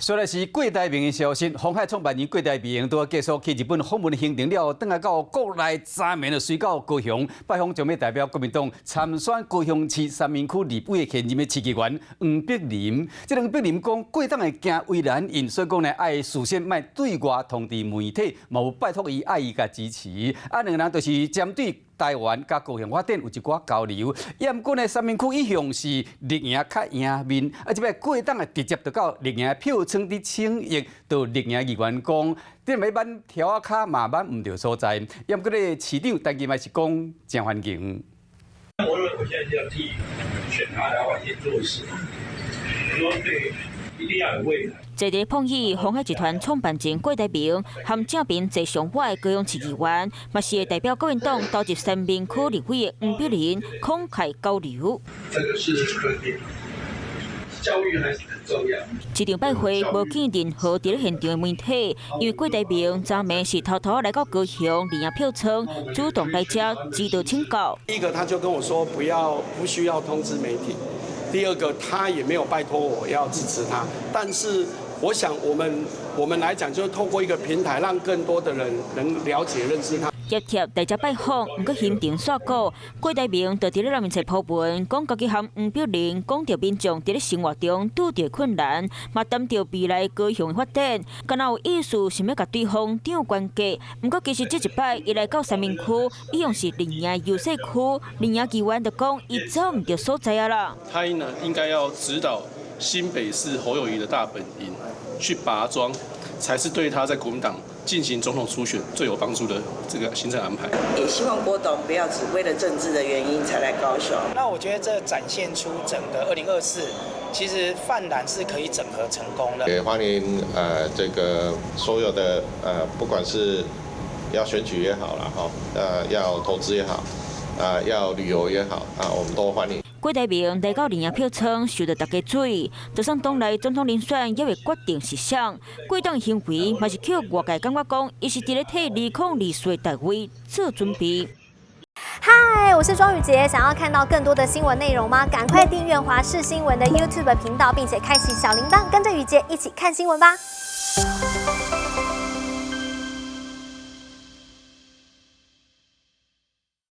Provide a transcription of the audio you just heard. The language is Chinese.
说来是郭台铭的消息，鸿海创办人郭台铭都要结束去日本访问行程了，等下到国内3面就随到高雄，拜访将要代表国民党参选高雄市三民区立委现任的市议员黄碧林。这黄碧林讲，郭党会行为难因，所以讲呢，爱事先卖对外通知媒体，嘛有拜托伊爱伊甲支持。两个人就是针对台湾甲高雄发展有一寡交流。毋过呢，三民区一向是绿营较赢面，即摆郭党啊直接就到绿营票仓伫请益，到绿营议员讲，这每班条啊卡嘛班唔对所在。毋过咧，市长但今嘛是讲正环境。我认为我现在是要替选他来往前做事，说对，一定要有未来。在地碰议，鸿海集团创办人郭台铭和正面坐上我的高雄市议员，嘛是代表国民党投入三民区立委的黄碧林慷慨交流。这个事情可变，教育还是很重要。这场拜会无见任何伫咧现场的媒体，因为郭台铭昨暝是偷偷来到高雄领票仓，主动来遮指导请教。第一个，他就跟我说不需要通知媒体；第二个，他也没有拜托我要支持他，但是。我想，我们来讲，就是透过一个平台，让更多的人能了解、认识他。热贴大家拜访，不过行程煞过，郭台铭就伫咧内面册铺文，讲家己和黄碧林讲到民众伫咧生活中拄到困难，嘛谈到未来高雄的发展，敢若有意思想要甲对方涨关系。不过其实这一摆伊来到三民区，一样是绿营优势区，绿营议员就讲伊找唔到所在啊啦。他呢应该要指导新北市侯友宜的大本营。去拔庄，才是对他在国民党进行总统初选最有帮助的这个行程安排。也希望郭董不要只为了政治的原因才来高雄。那我觉得这展现出整个2024，其实泛蓝是可以整合成功的。也欢迎这个所有的不管是要选举也好啦，要投资也好，要旅游也好我们都欢迎。郭台铭来到绿营票仓，受到大家注意，就算党内总统人选也未决定是谁。郭党行为嘛是叫外界感觉讲，伊是伫咧替2024大会做准备。嗨，我是庄宇杰，想要看到更多的新闻内容吗？赶快订阅华视新闻的 YouTube 频道，并且开启小铃铛，跟着宇杰一起看新闻吧。